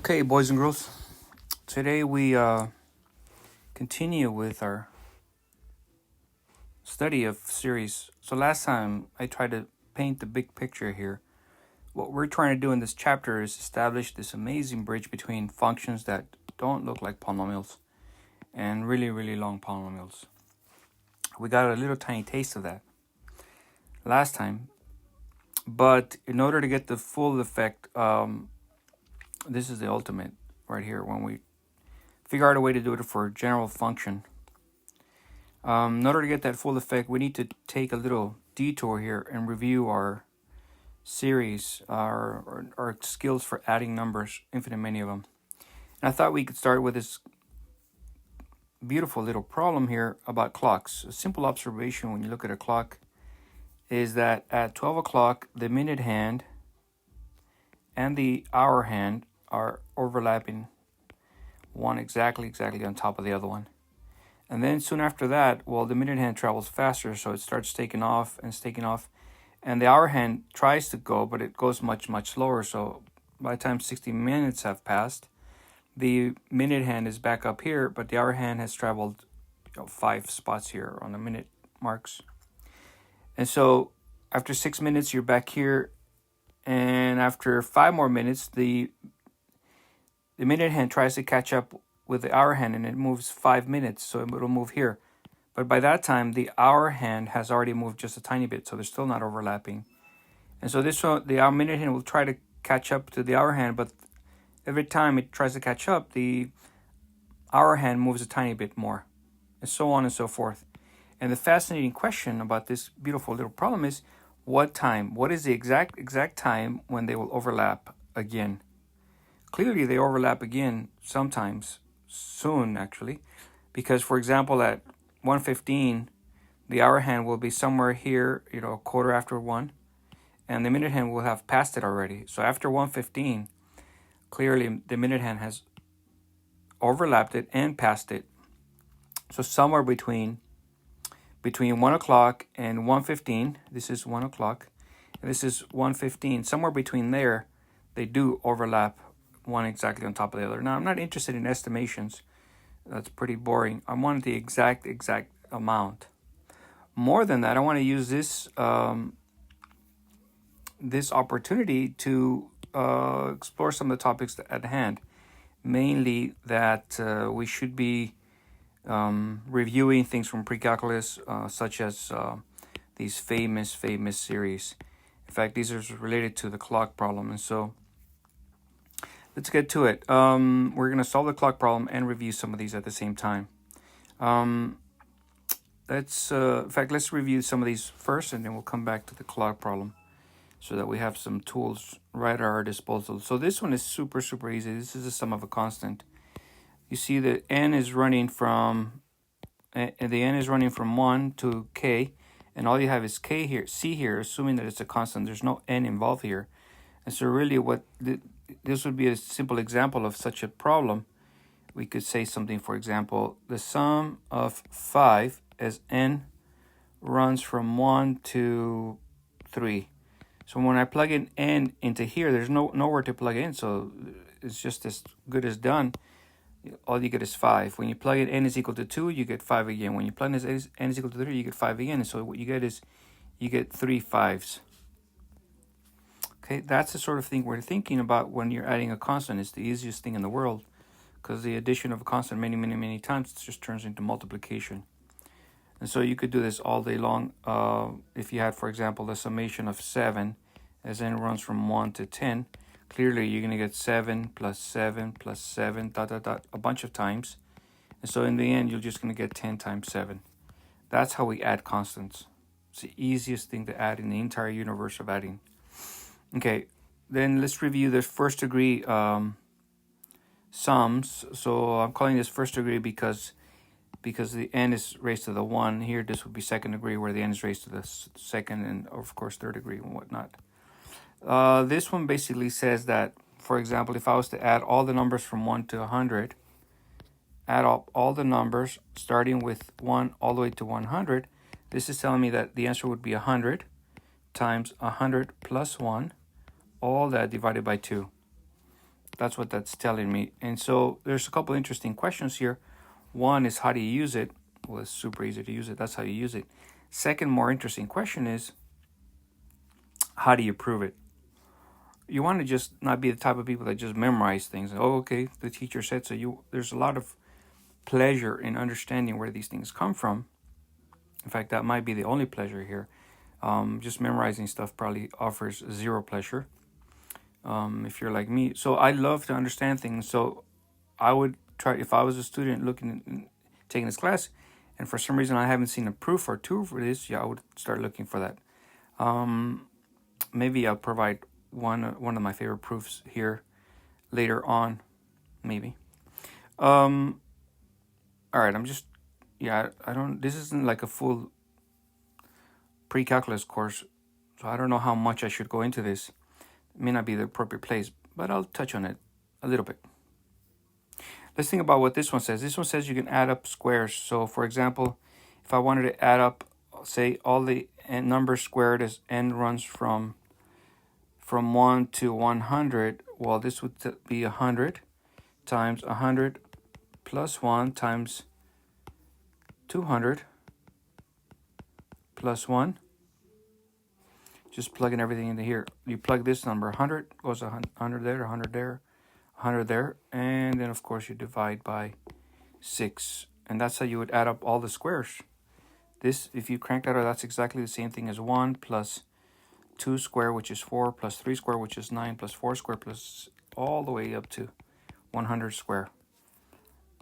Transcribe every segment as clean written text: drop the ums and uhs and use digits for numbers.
Okay, boys and girls, today we continue with our study of series. So last time I tried to paint the big picture here. What we're trying to do in this chapter is establish this amazing bridge between functions that don't look like polynomials and really, really long polynomials. We got a little tiny taste of that last time, but in order to get the full effect, this is the ultimate right here when we figure out a way to do it for a general function. In order to get that full effect, we need to take a little detour here and review our series, our skills for adding numbers, infinite many of them. And I thought we could start with this beautiful little problem here about clocks. A simple observation when you look at a clock is that at 12 o'clock, the minute hand and the hour hand are overlapping, one exactly on top of the other one. And then soon after that, well, the minute hand travels faster, so it starts taking off. And the hour hand tries to go, but it goes much slower. So by the time 60 minutes have passed, the minute hand is back up here, but the hour hand has traveled 5 spots here on the minute marks. And so after 6 minutes, you're back here. And after 5 more minutes, the minute hand tries to catch up with the hour hand, and it moves 5 minutes, so it'll move here. But by that time, the hour hand has already moved just a tiny bit, so they're still not overlapping. And so this one, the hour minute hand will try to catch up to the hour hand, but every time it tries to catch up, the hour hand moves a tiny bit more, and so on and so forth. And the fascinating question about this beautiful little problem is, what time? What is the exact time when they will overlap again? Clearly, they overlap again sometimes, soon actually, because for example, at 1:15, the hour hand will be somewhere here, a quarter after 1, and the minute hand will have passed it already. So after 1:15, clearly the minute hand has overlapped it and passed it. So somewhere between 1 o'clock and 1:15, this is 1 o'clock, and this is 1:15, somewhere between there, they do overlap one exactly on top of the other. Now, I'm not interested in estimations. That's pretty boring. I want the exact amount. More than that, I want to use this this opportunity to explore some of the topics at hand. Mainly that we should be reviewing things from pre-calculus, such as these famous series. In fact, these are related to the clock problem, and so let's get to it. We're going to solve the clock problem and review some of these at the same time. Let's review some of these first, and then we'll come back to the clock problem so that we have some tools right at our disposal. So this one is super easy. This is the sum of a constant. You see that n is running from 1 to k, and all you have is k here, c here, assuming that it's a constant. There's no n involved here. And so really this would be a simple example of such a problem. We could say something, for example, the sum of 5 as n runs from 1 to 3. So when I plug in n into here, there's nowhere to plug in, so it's just as good as done. All you get is 5. When you plug in n is equal to 2, you get 5 again. When you plug in n is equal to 3, you get 5 again. And so what you get is, you get 3 5s. Okay, that's the sort of thing we're thinking about when you're adding a constant. It's the easiest thing in the world, because the addition of a constant many times just turns into multiplication. And so you could do this all day long. If you had, for example, the summation of 7 as n runs from 1 to 10, clearly you're going to get 7 plus 7 plus 7, a bunch of times. And so in the end, you're just going to get 10 times 7. That's how we add constants. It's the easiest thing to add in the entire universe of adding. Okay, then let's review the first degree sums. So I'm calling this first degree because the n is raised to the 1. Here, this would be second degree, where the n is raised to the second, and of course third degree and whatnot. This one basically says that, for example, if I was to add all the numbers from 1 to 100, add up all the numbers starting with 1 all the way to 100, this is telling me that the answer would be 100 times 100 plus 1, all that divided by 2. That's what that's telling me. And so there's a couple interesting questions here. One is, how do you use it? Well, it's super easy to use it. That's how you use it. Second, more interesting question is, how do you prove it? You want to just not be the type of people that just memorize things. Oh, okay, the teacher said so. There's a lot of pleasure in understanding where these things come from. In fact, that might be the only pleasure here. Just memorizing stuff probably offers zero pleasure. If you're like me. So I love to understand things. So I would try, if I was a student taking this class, and for some reason I haven't seen a proof or two for this, I would start looking for that. Maybe I'll provide one of my favorite proofs here later on, maybe. All right, this isn't like a full pre-calculus course, so I don't know how much I should go into this. It may not be the appropriate place, but I'll touch on it a little bit. Let's think about what this one says. This one says you can add up squares. So, for example, if I wanted to add up, say, all the numbers squared as n runs from 1 to 100, well, this would be 100 times 100 plus 1 times 200 plus 1. Just plugging everything into here. You plug this number, 100, goes 100 there, 100 there, 100 there, and then, of course, you divide by 6. And that's how you would add up all the squares. This, if you crank that out, that's exactly the same thing as 1 plus 2 square, which is 4, plus 3 square, which is 9, plus 4 square, plus all the way up to 100 square.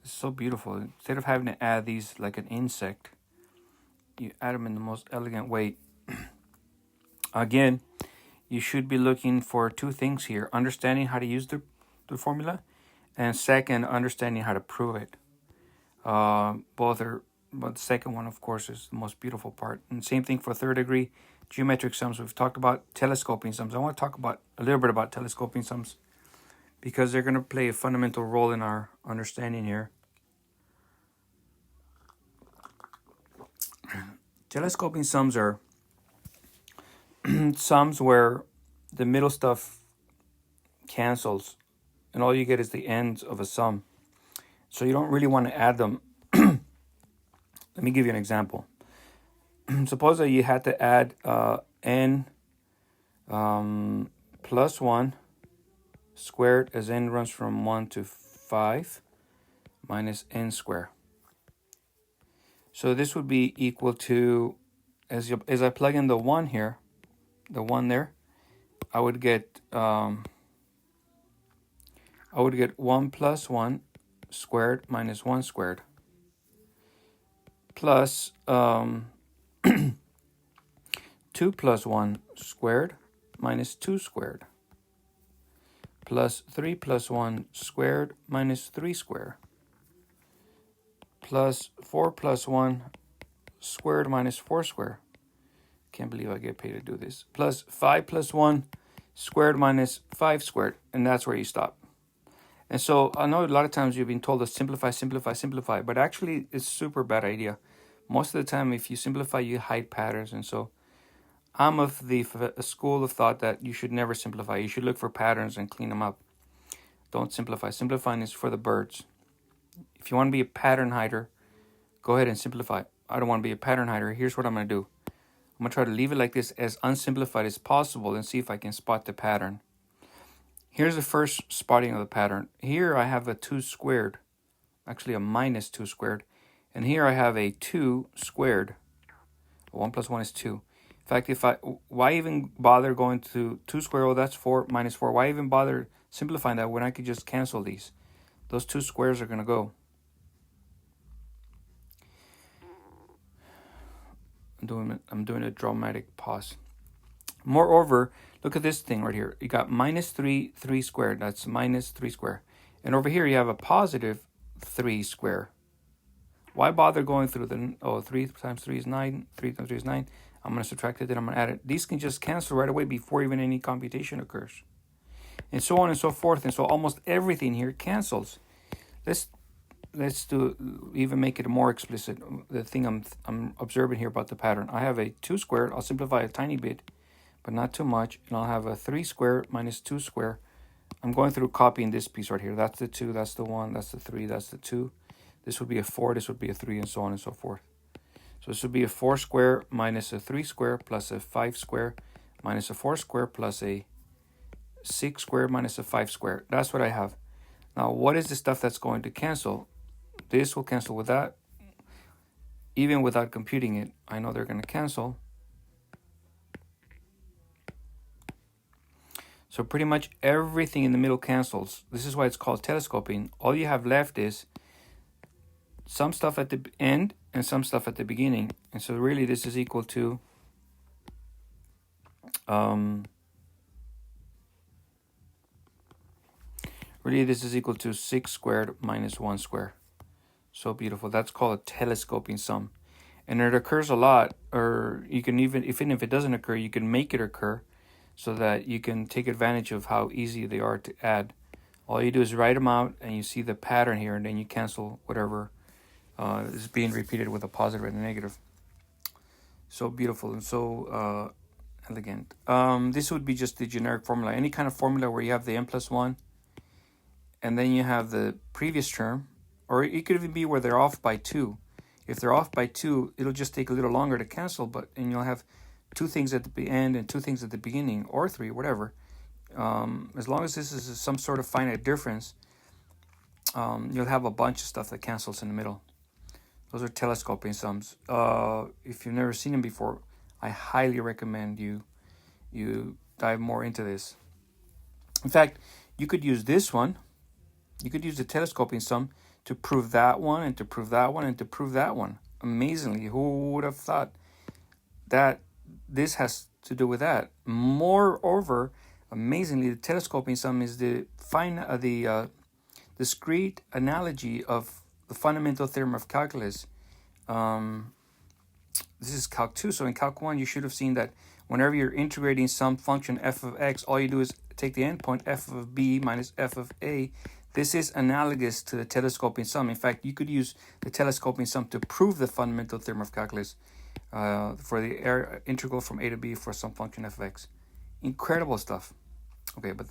It's so beautiful. Instead of having to add these like an insect, you add them in the most elegant way. Again, you should be looking for two things here: understanding how to use the formula, and second, understanding how to prove it. Both are, but the second one, of course, is the most beautiful part. And same thing for third degree geometric sums. We've talked about telescoping sums. I want to talk about a little bit about telescoping sums because they're going to play a fundamental role in our understanding here. Telescoping sums are sums where the middle stuff cancels and all you get is the ends of a sum. So you don't really want to add them. Let me give you an example. Suppose that you had to add n plus 1 squared as n runs from 1 to 5 minus n squared. So this would be equal to, as I plug in the 1 here, the 1 there, I would get 1 plus 1 squared minus 1 squared plus 2 plus 1 squared minus 2 squared plus 3 plus 1 squared minus 3 squared plus 4 plus 1 squared minus 4 squared. Can't believe I get paid to do this. Plus 5 plus 1 squared minus 5 squared. And that's where you stop. And so I know a lot of times you've been told to simplify, but actually it's a super bad idea. Most of the time, if you simplify, you hide patterns. And so I'm of the school of thought that you should never simplify. You should look for patterns and clean them up. Don't simplify. Simplifying is for the birds. If you want to be a pattern hider, go ahead and simplify. I don't want to be a pattern hider. Here's what I'm going to do. I'm going to try to leave it like this, as unsimplified as possible, and see if I can spot the pattern. Here's the first spotting of the pattern. Here I have a 2 squared, actually a minus 2 squared. And here I have a 2 squared. 1 plus 1 is 2. In fact, why even bother going to 2 squared? Oh, that's 4 minus 4. Why even bother simplifying that when I could just cancel these? Those 2 squares are going to go. I'm doing a dramatic pause. Moreover, look at this thing right here. You got minus 3 squared. That's minus 3 squared. And over here you have a positive 3 squared. Why bother going through 3 times 3 is 9. 3 times 3 is 9. I'm going to subtract it, then I'm going to add it. These can just cancel right away before even any computation occurs. And so on and so forth. And so almost everything here cancels. Let's even make it more explicit. The thing I'm observing here about the pattern. I have a 2 squared. I'll simplify a tiny bit, but not too much. And I'll have a 3 squared minus 2 squared I'm going through copying this piece right here. That's the 2, that's the 1, that's the 3, that's the 2. This would be a 4, this would be a 3, and so on and so forth. So this would be a 4 square minus a 3 square plus a 5 square minus a 4 square plus a 6 square minus a 5 square. That's what I have. Now, what is the stuff that's going to cancel? This will cancel with that. Even without computing it, I know they're going to cancel. So pretty much everything in the middle cancels. This is why it's called telescoping. All you have left is some stuff at the end and some stuff at the beginning. And so really this is equal to really this is equal to 6 squared minus 1 square. So beautiful. That's called a telescoping sum. And it occurs a lot, or you can even if it doesn't occur, you can make it occur so that you can take advantage of how easy they are to add. All you do is write them out and you see the pattern here, and then you cancel whatever is being repeated with a positive and a negative. So beautiful and so elegant. This would be just the generic formula. Any kind of formula where you have the n plus 1 and then you have the previous term, or it could even be where they're off by 2. If they're off by 2, it'll just take a little longer to cancel, and you'll have 2 things at the end and 2 things at the beginning, or 3, whatever. As long as this is some sort of finite difference, you'll have a bunch of stuff that cancels in the middle. Those are telescoping sums. If you've never seen them before, I highly recommend you dive more into this. In fact, you could use this one. You could use the telescoping sum to prove that one and to prove that one and to prove that one. Amazingly, who would have thought that this has to do with that? Moreover, amazingly, the telescoping sum is the discrete analogy of the fundamental theorem of calculus. This is Calc 2, so in Calc 1 you should have seen that whenever you're integrating some function f of x, all you do is take the endpoint f of b minus f of a. This is analogous to the telescoping sum. In fact, you could use the telescoping sum to prove the fundamental theorem of calculus for the integral from a to b for some function f of x. Incredible stuff. Okay, but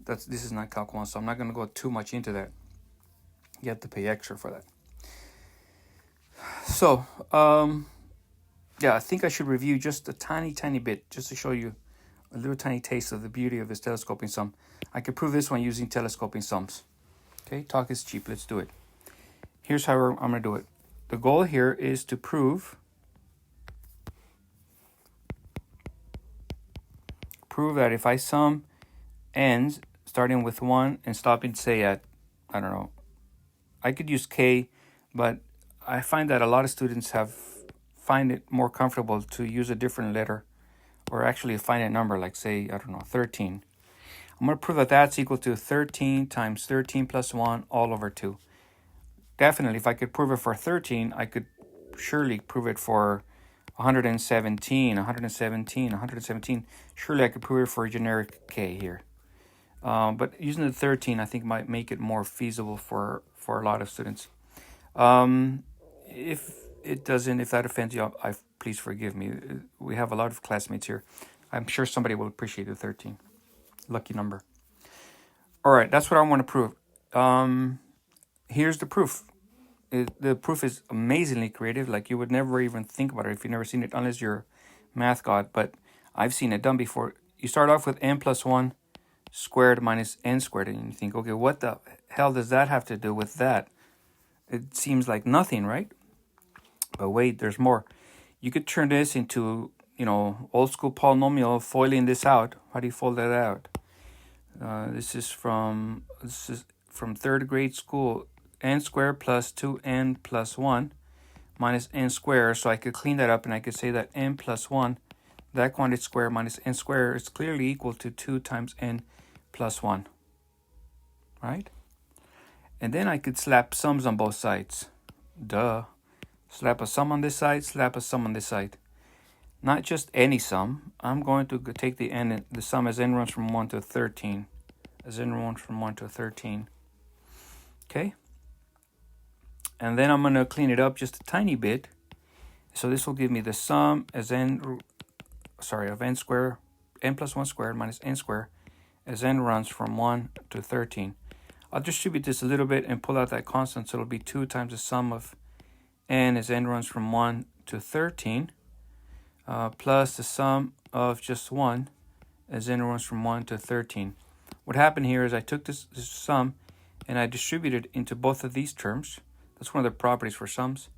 this is not Calc 1, so I'm not going to go too much into that. You have to pay extra for that. So, yeah, I think I should review just a tiny bit just to show you a little tiny taste of the beauty of this telescoping sum. I could prove this one using telescoping sums. Okay, talk is cheap. Let's do it. Here's how I'm going to do it. The goal here is to prove that if I sum n's starting with 1 and stopping, say, at, I don't know, I could use k, but I find that a lot of students find it more comfortable to use a different letter, or actually a finite number, like, say, I don't know, 13. I'm going to prove that that's equal to 13 times 13 plus 1 all over 2. Definitely, if I could prove it for 13, I could surely prove it for 117. Surely I could prove it for a generic k here. But using the 13, I think, might make it more feasible for a lot of students. If it doesn't, if that offends you, please forgive me. We have a lot of classmates here. I'm sure somebody will appreciate the 13. Lucky number. All right, that's what I want to prove. Here's the proof. The proof is amazingly creative. Like, you would never even think about it if you've never seen it, unless you're a math god. But I've seen it done before. You start off with n plus 1 squared minus n squared, and you think, okay, what the hell does that have to do with that? It seems like nothing, right? But wait, there's more. You could turn this into, old school polynomial, foiling this out. How do you fold that out? This is from third grade school. N squared plus 2n plus 1 minus n squared. So I could clean that up and I could say that n plus 1, that quantity squared minus n squared, is clearly equal to 2 times n plus 1. Right? And then I could slap sums on both sides. Duh. Slap a sum on this side, slap a sum on this side. Not just any sum. I'm going to take the sum as n runs from 1 to 13. As n runs from 1 to 13. Okay? And then I'm going to clean it up just a tiny bit. So this will give me the sum as of n squared, n plus 1 squared minus n squared. as n runs from 1 to 13. I'll distribute this a little bit and pull out that constant, so it'll be 2 times the sum of n as n runs from 1 to 13, plus the sum of just 1 as n runs from 1 to 13. What happened here is I took this sum and I distributed into both of these terms. That's one of the properties for sums.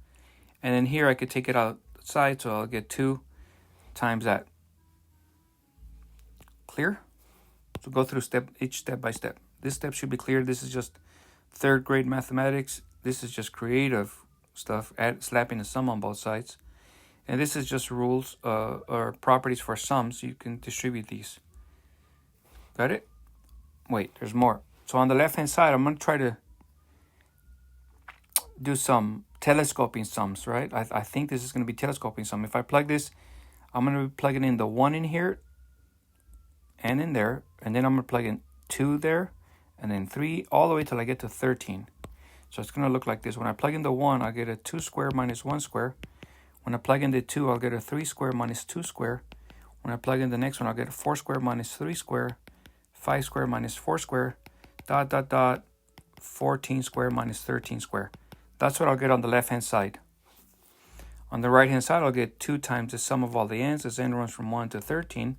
And then here I could take it outside, so I'll get 2 times that. Clear? So go through each step by step. This step should be clear. This is just third grade mathematics. This is just creative stuff, slapping a sum on both sides. And this is just rules or properties for sums. You can distribute these. Got it? Wait, there's more. So on the left-hand side, I'm going to try to do some telescoping sums, right? I think this is going to be telescoping sum. If I plug this, I'm going to be plugging in the 1 in here and in there. And then I'm going to plug in 2 there and then 3 all the way till I get to 13. So it's going to look like this. When I plug in the 1, I'll get a 2 square minus 1 square. When I plug in the 2, I'll get a 3 square minus 2 square. When I plug in the next one, I'll get a 4 square minus 3 square, 5 square minus 4 square, ... 14 square minus 13 square. That's what I'll get on the left-hand side. On the right-hand side, I'll get 2 times the sum of all the n's as n runs from 1 to 13.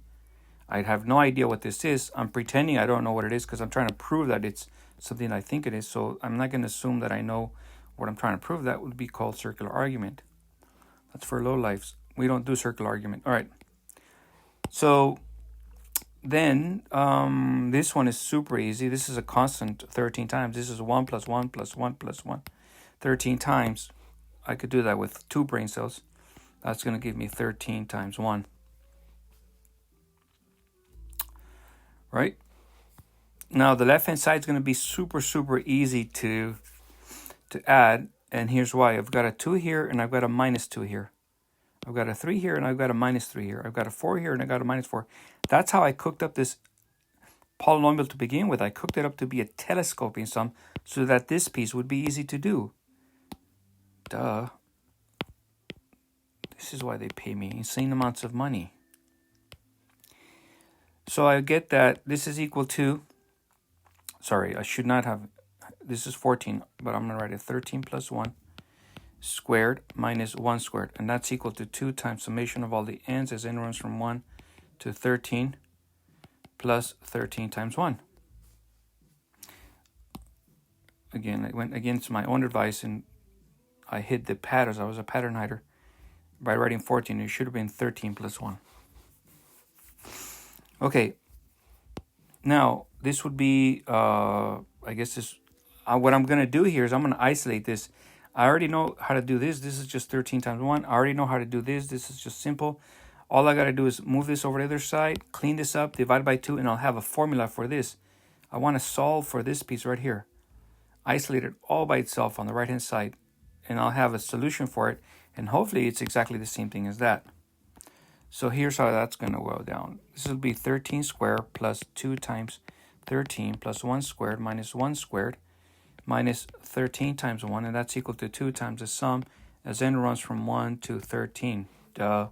I have no idea what this is. I'm pretending I don't know what it is because I'm trying to prove that it's something I think it is. So I'm not going to assume that I know what I'm trying to prove. That would be called circular argument. That's for lowlifes. We don't do circular argument. All right. So then this one is super easy. This is a constant 13 times. This is 1 plus 1 plus 1 plus 1. 13 times. I could do that with 2 brain cells. That's going to give me 13 times 1. Right? Now the left-hand side is going to be super easy to add. And here's why. I've got a 2 here and I've got a minus 2 here. I've got a 3 here and I've got a minus 3 here. I've got a 4 here and I got a minus 4. That's how I cooked up this polynomial to begin with. I cooked it up to be a telescoping sum so that this piece would be easy to do. Duh. This is why they pay me insane amounts of money. So I get that this is equal to, sorry, I should not have, this is 14, but I'm going to write it 13 plus 1 squared minus 1 squared. And that's equal to 2 times summation of all the n's as n runs from 1 to 13 plus 13 times 1. Again, I went against my own advice and I hid the patterns. I was a pattern hider. By writing 14, it should have been 13 plus 1. Okay. Now, this would be, I guess this, what I'm going to do here is I'm going to isolate this. I already know how to do this. This is just 13 times 1. I already know how to do this. This is just simple. All I got to do is move this over to the other side, clean this up, divide by 2, and I'll have a formula for this. I want to solve for this piece right here. Isolate it all by itself on the right-hand side, and I'll have a solution for it, and hopefully it's exactly the same thing as that. So here's how that's going to go down. This will be 13 squared plus 2 times 13 plus 1 squared minus 1 squared minus 13 times 1, and that's equal to 2 times the sum as n runs from 1 to 13. Duh.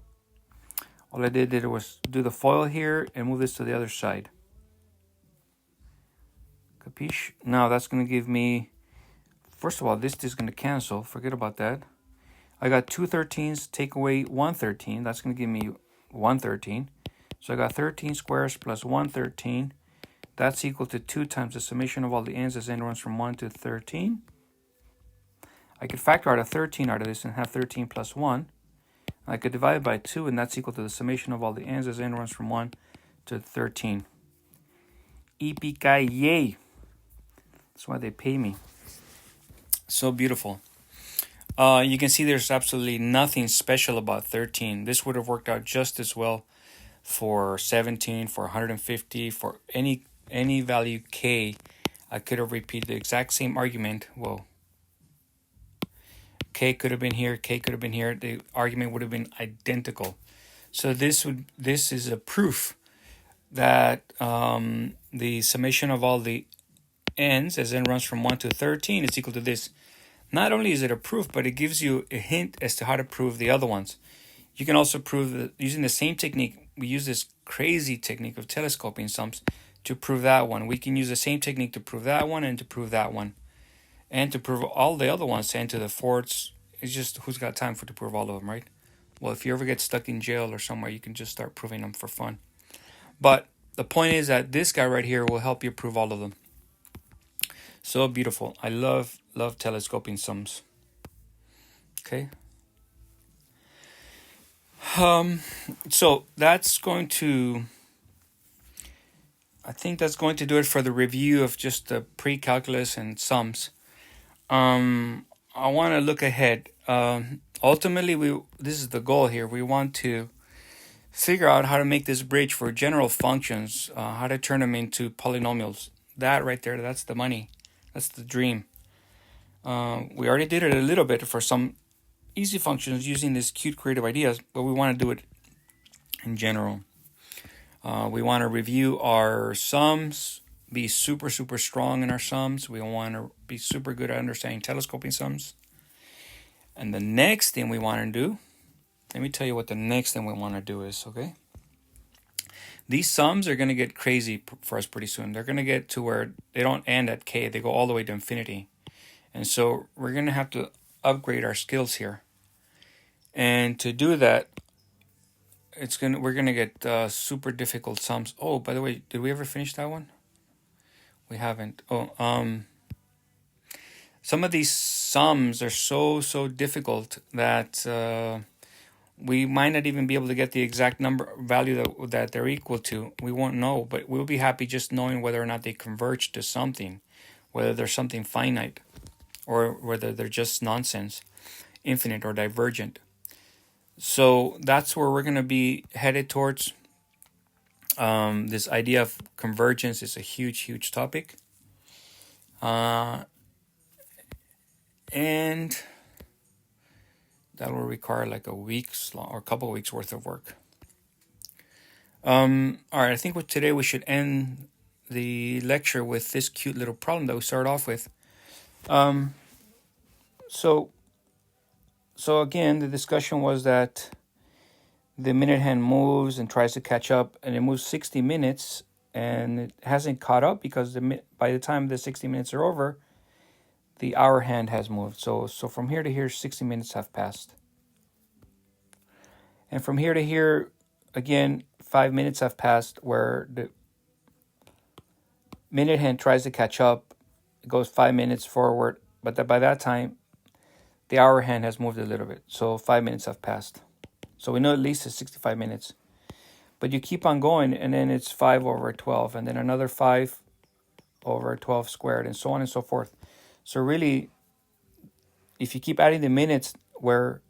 All I did was do the FOIL here and move this to the other side. Capiche? Now that's going to give me, first of all, this is going to cancel. Forget about that. I got 2 13s, take away 1 13. That's going to give me 1 13. So I got 13 squares plus 1 13. That's equal to 2 times the summation of all the n's as n runs from 1 to 13. I could factor out a 13 out of this and have 13 plus 1. I could divide it by 2, and that's equal to the summation of all the n's as n runs from 1 to 13. Yippee-ki-yay! That's why they pay me. So beautiful. You can see there's absolutely nothing special about 13. This would have worked out just as well for 17, for 150, for any value k. I could have repeated the exact same argument. Well, k could have been here, k could have been here. The argument would have been identical. So this is a proof that the summation of all the n's as n runs from 1 to 13 is equal to this. Not only is it a proof, but it gives you a hint as to how to prove the other ones. You can also prove that using the same technique. We use this crazy technique of telescoping sums to prove that one. We can use the same technique to prove that one and to prove that one. And to prove all the other ones, 10 to the fourths. It's just who's got time to prove all of them, right? Well, if you ever get stuck in jail or somewhere, you can just start proving them for fun. But the point is that this guy right here will help you prove all of them. So beautiful. I love telescoping sums. Okay. So that's going to, I think that's going to do it for the review of just the pre-calculus and sums. I want to look ahead. Ultimately, this is the goal here. We want to figure out how to make this bridge for general functions, how to turn them into polynomials. That right there, that's the money. That's the dream. We already did it a little bit for some easy functions using these cute creative ideas, but we want to do it in general. We want to review our sums, be super strong in our sums. We want to be super good at understanding telescoping sums. And the next thing we want to do, let me tell you what the next thing we want to do is, okay? These sums are going to get crazy for us pretty soon. They're going to get to where they don't end at k, they go all the way to infinity. And so we're going to have to upgrade our skills here. And to do that, we're going to get super difficult sums. Oh, by the way, did we ever finish that one? We haven't. Some of these sums are so difficult that we might not even be able to get the exact number value that they're equal to. We won't know, but we'll be happy just knowing whether or not they converge to something, whether they're something finite or whether they're just nonsense, infinite or divergent. So that's where we're going to be headed towards. This idea of convergence is a huge topic. And that will require like a week's long or a couple of weeks worth of work. All right, I think today we should end the lecture with this cute little problem that we started off with. So again, the discussion was that the minute hand moves and tries to catch up, and it moves 60 minutes, and it hasn't caught up because by the time the 60 minutes are over, the hour hand has moved. So from here to here, 60 minutes have passed. And from here to here, again, 5 minutes have passed where the minute hand tries to catch up. It goes 5 minutes forward, but by that time, the hour hand has moved a little bit. So 5 minutes have passed. So we know at least it's 65 minutes. But you keep on going, and then it's 5 over 12, and then another 5 over 12 squared, and so on and so forth. So really, if you keep adding the minutes where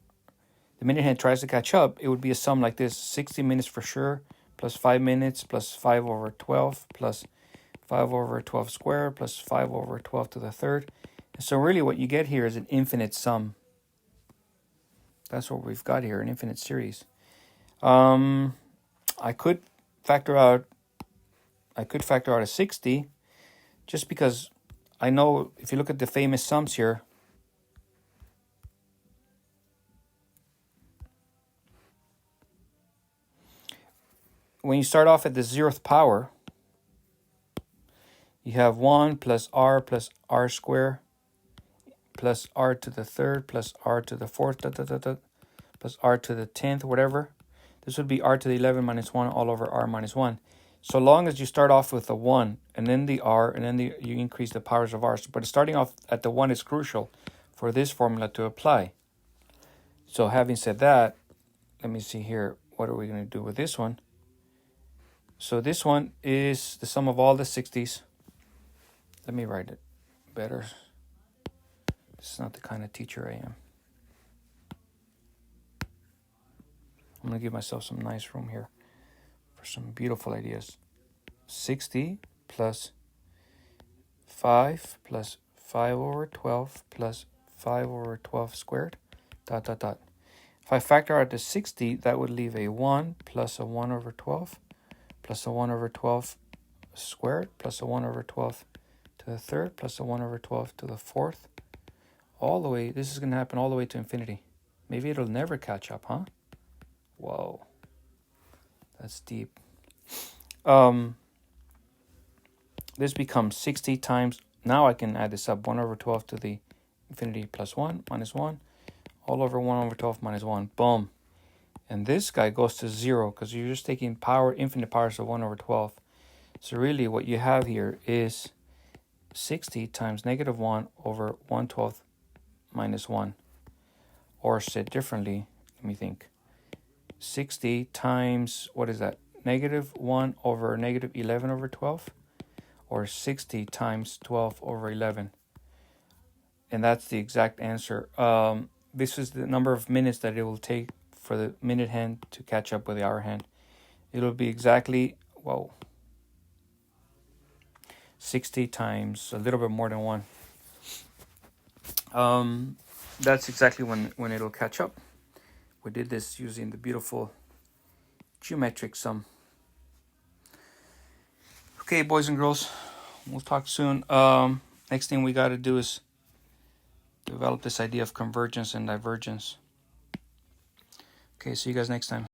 the minute hand tries to catch up, it would be a sum like this: 60 minutes for sure, plus 5 minutes, plus 5 over 12, plus 5 over 12 squared, plus 5 over 12 to the third. And so really what you get here is an infinite sum. That's what we've got here, an infinite series. I could factor out a 60, just because I know if you look at the famous sums here, when you start off at the 0th power, you have 1 plus r squared plus r to the third plus r to the fourth, plus r to the 10th, whatever. This would be r to the 11 minus 1 all over r minus 1. So long as you start off with the 1 and then the r and then you increase the powers of r. But starting off at the 1 is crucial for this formula to apply. So having said that, let me see here. What are we going to do with this one? So this one is the sum of all the 60s. Let me write it better. This is not the kind of teacher I am. I'm going to give myself some nice room here for some beautiful ideas. 60 plus 5 plus 5 over 12 plus 5 over 12 squared, If I factor out the 60, that would leave a 1 plus a 1 over 12 plus a 1 over 12 squared plus a 1 over 12 to the third plus a 1 over 12 to the fourth. All the way, this is going to happen all the way to infinity. Maybe it'll never catch up, huh? Whoa. That's deep. this becomes 60 times. Now I can add this up. 1 over 12 to the infinity plus 1 minus 1. All over 1 over 12 minus 1. Boom. And this guy goes to 0 because you're just taking power, infinite powers of 1 over 12. So really what you have here is 60 times negative 1 over 1/12 minus 1. Or said differently, let me think. 60 times, what is that? Negative 1 over negative 11 over 12? Or 60 times 12 over 11. And that's the exact answer. This is the number of minutes that it will take for the minute hand to catch up with the hour hand. It'll be exactly, 60 times a little bit more than 1. That's exactly when it'll catch up. We did this using the beautiful geometric sum. Okay, boys and girls, we'll talk soon. Next thing we got to do is develop this idea of convergence and divergence. Okay, see you guys next time.